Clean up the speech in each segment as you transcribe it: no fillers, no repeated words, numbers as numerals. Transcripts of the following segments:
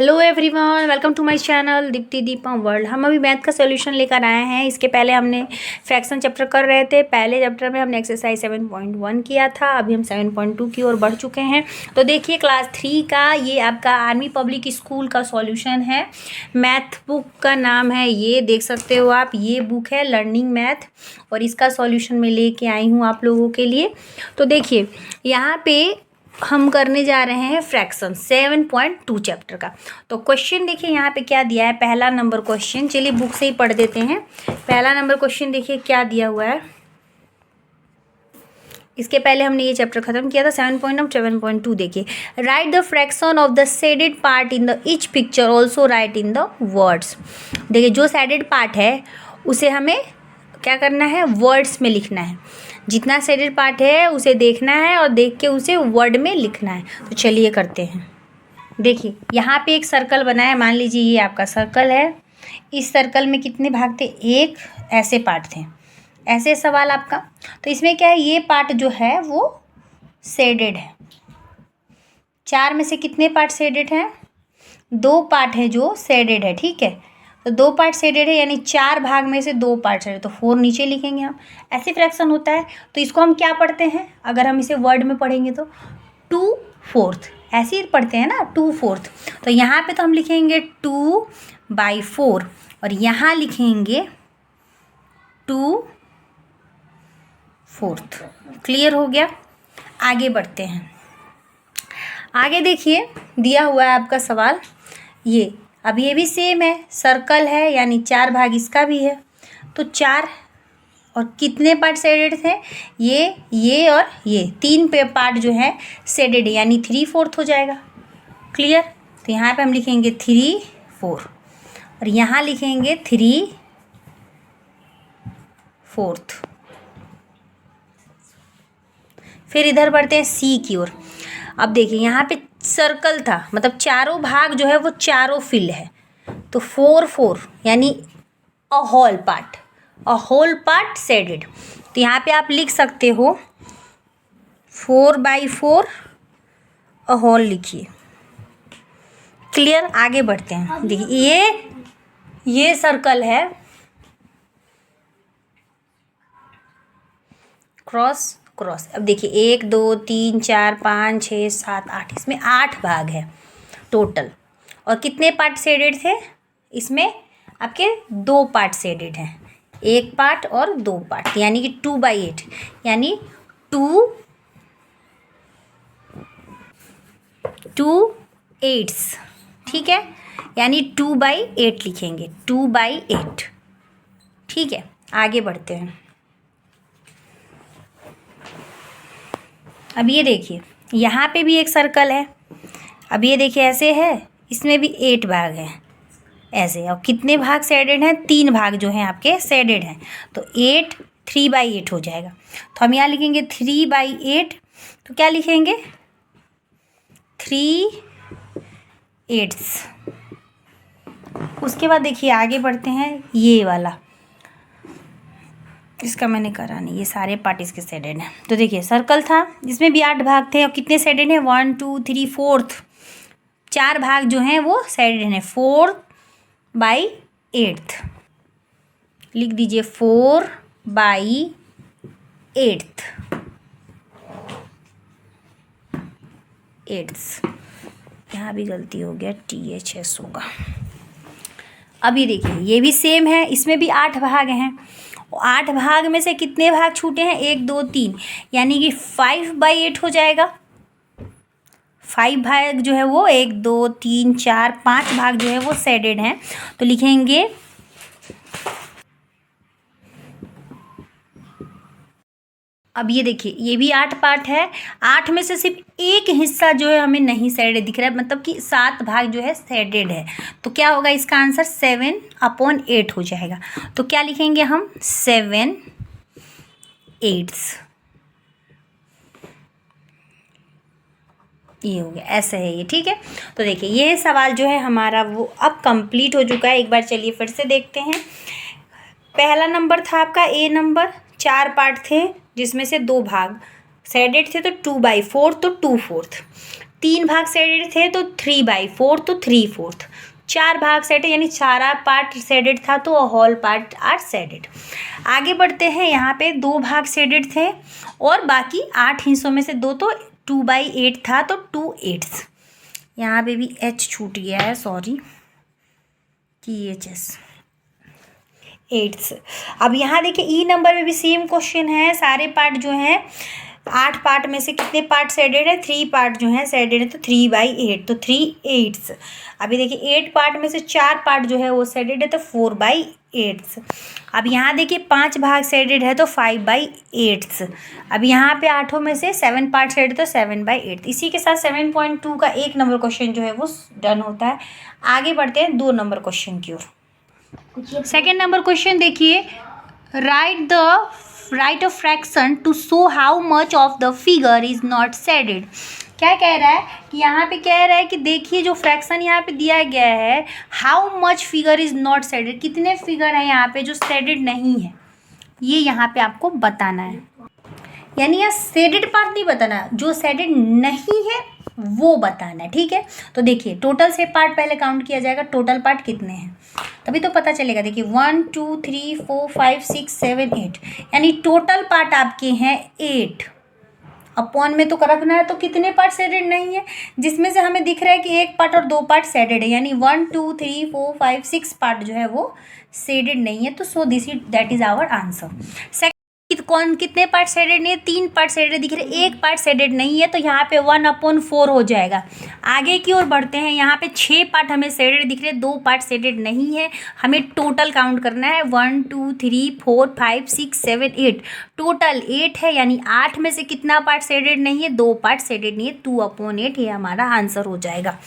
Hello everyone, welcome to my channel Deepti Deepam world. हम अभी math का सॉल्यूशन लेकर आए हैं। इसके पहले हमने फ्रैक्शन चैप्टर कर रहे थे। पहले चैप्टर में हमने एक्सरसाइज 7.1 किया था, अभी हम 7.2 की ओर बढ़ चुके हैं। तो देखिए क्लास 3 का ये आपका आर्मी पब्लिक स्कूल का सॉल्यूशन है। मैथ बुक का नाम है, ये देख सकते हो आप, ये बुक है लर्निंग मैथ और इसका सॉल्यूशन मैं लेके आई हूँ आप लोगों के लिए। तो देखिए यहाँ पे हम करने जा रहे हैं फ्रैक्शन 7.2 चैप्टर का। तो क्वेश्चन देखिए यहाँ पे क्या दिया है। पहला नंबर क्वेश्चन, चलिए बुक से ही पढ़ देते हैं। पहला नंबर क्वेश्चन देखिए क्या दिया हुआ है। इसके पहले हमने ये चैप्टर खत्म किया था 7.2 देखिए। Right the fraction of the shaded part in the each picture, also right in the words. देखिए जो शेडेड पार्ट है उसे हमें क्या करना है, वर्ड्स में लिखना है। जितना शेडेड पार्ट है उसे देखना है और देख के उसे वर्ड में लिखना है। तो चलिए करते हैं। देखिए यहाँ पे एक सर्कल बना है, मान लीजिए ये आपका सर्कल है। इस सर्कल में कितने भाग थे, एक ऐसे पार्ट थे। ऐसे सवाल आपका, तो इसमें क्या है, ये पार्ट जो है वो शेडेड है। चार में से कितने पार्ट शेडेड हैं, दो पार्ट है जो शेडेड है, ठीक है। तो दो पार्ट शेडेड है यानी चार भाग में से दो पार्ट शेडेड, तो 4 नीचे लिखेंगे हम। ऐसे फ्रैक्शन होता है। तो इसको हम क्या पढ़ते हैं, अगर हम इसे वर्ड में पढ़ेंगे तो 2/4 ऐसे ही पढ़ते हैं ना, 2/4। तो यहाँ पे तो हम लिखेंगे 2/4 और यहाँ लिखेंगे 2/4। क्लियर हो गया। आगे बढ़ते हैं। आगे देखिए दिया हुआ है आपका सवाल ये। अब ये भी सेम है, सर्कल है यानी चार भाग इसका भी है। तो चार और कितने पार्ट शेडेड थे, ये और ये तीन पे पार्ट जो है शेडेड है यानी 3/4 हो जाएगा। क्लियर। तो यहाँ पे हम लिखेंगे 3/4 और यहाँ लिखेंगे 3/4। फिर इधर बढ़ते हैं सी की ओर। अब देखिए यहाँ पे सर्कल था, मतलब चारों भाग जो है वो चारों फिल है। तो 4/4 यानी अ होल पार्ट शेडेड। तो यहाँ पे आप लिख सकते हो 4/4 अ होल लिखिए। क्लियर। आगे बढ़ते हैं। देखिए ये सर्कल है, क्रॉस। अब देखिए 1 2 3 4 5 6 7 8, इसमें 8 भाग है टोटल। और कितने पार्ट शेडेड थे, इसमें आपके दो पार्ट शेडेड हैं, एक पार्ट और दो पार्ट, यानी कि 2/8 यानी 2/8, ठीक है। यानी 2/8 लिखेंगे, 2/8, ठीक है। आगे बढ़ते हैं। अब ये देखिए यहाँ पे भी एक सर्कल है। अब ये देखिए ऐसे है, इसमें भी 8 भाग हैं ऐसे। और कितने भाग शेडेड हैं, 3 भाग जो हैं आपके शेडेड हैं। तो 3/8 हो जाएगा। तो हम यहाँ लिखेंगे 3/8। तो क्या लिखेंगे, 3/8। उसके बाद देखिए आगे बढ़ते हैं। ये वाला इसका मैंने करा नहीं, ये सारे पार्ट इसके शेडेड हैं। तो देखिए सर्कल था, इसमें भी 8 भाग थे और कितने शेडेड हैं, 1 2 3 4, चार भाग जो हैं वो शेडेड हैं। 4/8 लिख दीजिए, 4/8। यहाँ भी गलती हो गया, THS होगा। अब ये देखिए ये भी सेम है, इसमें भी 8 भाग हैं। 8 भाग में से कितने भाग छूटे हैं, 1 2 3, यानी कि 5/8 हो जाएगा। 5 भाग जो है वो 1 2 3 4 5 भाग जो है वो शेडेड हैं। तो लिखेंगे अब ये देखिए ये भी 8 पार्ट है। 8 में से सिर्फ एक हिस्सा जो है हमें नहीं शेडेड दिख रहा है, मतलब कि 7 भाग जो है शेडेड है। तो क्या होगा इसका आंसर, 7/8 हो जाएगा। तो क्या लिखेंगे हम, 7/8। ये हो गया, ऐसा है ये, ठीक है। तो देखिए ये सवाल जो है हमारा वो अब कंप्लीट हो चुका है। एक बार चलिए फिर से देखते हैं। पहला नंबर था आपका ए नंबर, 4 पार्ट थे जिसमें से 2 भाग शेडेड थे, तो 2/4 तो 2/4। 3 भाग शेडेड थे तो 3/4 तो 3/4, 4 भाग शेडेड यानी सारा पार्ट शेडेड था तो होल पार्ट आर शेडेड। आगे बढ़ते हैं, यहाँ पे 2 भाग शेडेड थे और बाकी 8 हिस्सों में से 2 तो 2/8 था तो 2/8। यहाँ पे भी H छूट गया है, सॉरी, THS 8। अब यहाँ देखिए ई नंबर में भी सेम क्वेश्चन है, सारे पार्ट जो हैं 8 पार्ट में से कितने पार्ट शेडेड है, 3 पार्ट जो है शेडेड है तो 3/8 तो 3/8। अभी देखिए 8 पार्ट में से 4 पार्ट जो है वो शेडेड है तो 4/8। अब यहाँ देखिए 5 भाग शेडेड है तो 5/8। अब यहाँ पे 8 में से 7 पार्ट शेडेड तो 7/8। इसी के साथ 7.2 का 1 नंबर क्वेश्चन जो है वो डन होता है। आगे बढ़ते हैं 2 नंबर क्वेश्चन की ओर। सेकेंड नंबर क्वेश्चन देखिए, write a fraction to show how much of the figure is not shaded. क्या कह रहा है कि यहाँ पे कह रहा है कि देखिए जो फ्रैक्शन यहाँ पे दिया गया है, how much figure is not shaded, कितने फिगर है यहाँ पे जो शेडेड नहीं है, ये यहाँ पे आपको बताना है। यानी यहाँ शेडेड पार्ट नहीं बताना, जो शेडेड नहीं है वो बताना है, ठीक है। तो देखिए टोटल से पार्ट पहले काउंट किया जाएगा, टोटल पार्ट कितने हैं तभी तो पता चलेगा। देखिए 1 2 3 4 5 6 7 8 यानी टोटल पार्ट आपके हैं 8। अपॉन में तो रखना है, तो कितने पार्ट शेडेड नहीं है, जिसमें से हमें दिख रहा है कि 1 पार्ट और 2 पार्ट शेडेड है, यानी 1 2 3 4 5 6 पार्ट जो है वो शेडेड नहीं है। तो so that is our answer. कौन कितने पार्ट शेडेड नहीं है, 3 पार्ट शेडेड दिख रहे, 1 पार्ट शेडेड नहीं है, तो यहाँ पे 1/4 हो जाएगा। आगे की ओर बढ़ते हैं, यहाँ पे 6 पार्ट हमें शेडेड दिख रहे, 2 पार्ट शेडेड नहीं है। हमें टोटल काउंट करना है 1 2 3 4 5 6 7 8, टोटल 8 है, यानी 8 में से कितना पार्ट शेडेड नहीं है, 2 पार्ट शेडेड नहीं है, 2/8 ये हमारा आंसर हो जाएगा।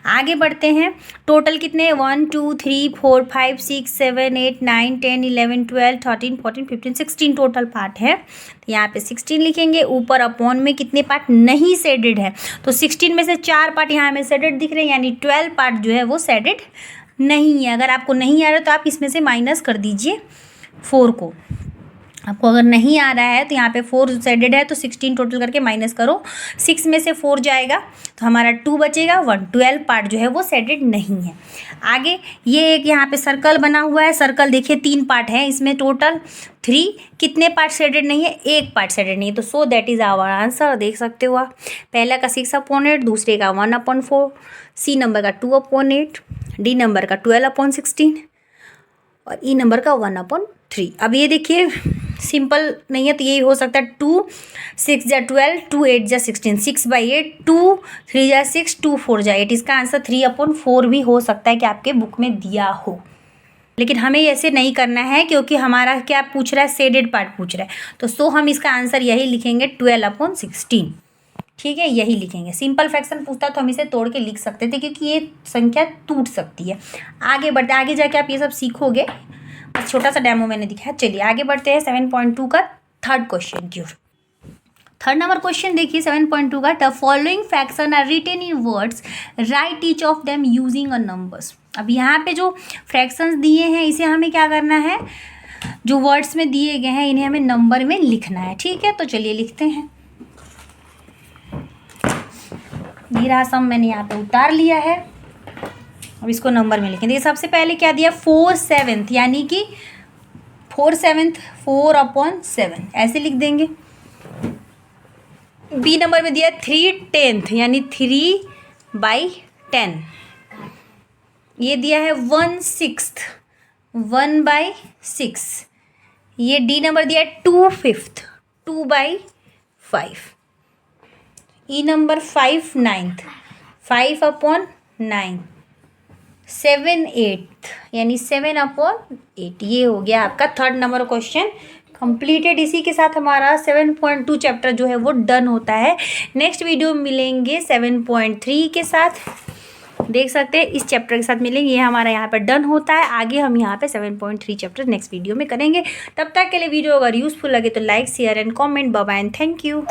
आगे बढ़ते हैं, टोटल कितने 1 2 3 4 5 6 7 8 9 10 11 12 13 14 15 16 टोटल पार्ट है। तो यहाँ पे 16 लिखेंगे। ऊपर अपॉन में कितने पार्ट नहीं शेडेड है, तो 16 में से 4 पार्ट यहाँ हमें शेडेड दिख रहे हैं, यानी 12 पार्ट जो है वो शेडेड नहीं है। अगर आपको नहीं आ रहा तो आप इसमें से माइनस कर दीजिए 4 को। आपको अगर नहीं आ रहा है तो यहाँ पे 4 शेडेड है तो 16 टोटल करके माइनस करो, 6 में से 4 जाएगा तो हमारा 2 बचेगा। 12 पार्ट जो है वो शेडेड नहीं है। आगे ये एक यहाँ पे सर्कल बना हुआ है, सर्कल देखिए 3 पार्ट है, इसमें टोटल 3, कितने पार्ट शेडेड नहीं है, 1 पार्ट शेडेड नहीं है, तो so that is our answer. देख सकते हो आप, पहला का 6/8, दूसरे का 1/4, सी नंबर का 2/8, डी नंबर का 12/16 और ई नंबर का 1/3। अब ये देखिए सिंपल नहीं है तो यही हो सकता है 2 6 जा 12 2 8 जा 16, 6/8, 2 3 जा 6, 2 4 जा 8। इसका आंसर 3/4 भी हो सकता है कि आपके बुक में दिया हो, लेकिन हमें ऐसे नहीं करना है क्योंकि हमारा क्या पूछ रहा है, शेडेड पार्ट पूछ रहा है, तो सो हम इसका आंसर यही लिखेंगे 12/16, ठीक है, यही लिखेंगे। सिंपल फ्रैक्शन पूछता तो हम इसे तोड़ के लिख सकते थे क्योंकि ये संख्या टूट सकती है। आगे बढ़ते, आगे जाके आप ये सब सीखोगे, बस छोटा सा डेमो मैंने दिखाया। चलिए आगे बढ़ते हैं 7.2 का थर्ड क्वेश्चन की ओर। थर्ड नंबर क्वेश्चन देखिए 7.2 का, the following fraction are written in words, write each of them using a numbers. अब यहाँ पे जो फ्रैक्शंस दिए हैं इसे हमें क्या करना है, जो वर्ड्स में दिए गए हैं इन्हें हमें नंबर में लिखना है, ठीक है। तो चलिए लिखते हैं। ये रहा सम मैंने यहाँ पे उतार लिया है, अब इसको नंबर में लिखें। देखिए सबसे पहले क्या दिया, 4/7, यानी कि 4/7 4/7 ऐसे लिख देंगे। बी नंबर में दिया 3/10 यानी 3/10। ये दिया है 1/6 1/6। ये डी नंबर दिया है 2/5 2/5। ई नंबर 5/9 5/9। 7/8 यानी 7/8। ये हो गया आपका थर्ड नंबर क्वेश्चन कंप्लीटेड। इसी के साथ हमारा 7.2 चैप्टर जो है वो डन होता है। नेक्स्ट वीडियो मिलेंगे 7.3 के साथ, देख सकते हैं इस चैप्टर के साथ मिलेंगे। ये हमारा यहाँ पर डन होता है। आगे हम यहाँ पे 7.3 चैप्टर नेक्स्ट वीडियो में करेंगे। तब तक के लिए वीडियो अगर यूजफुल लगे तो like share and comment. Bye bye and thank you.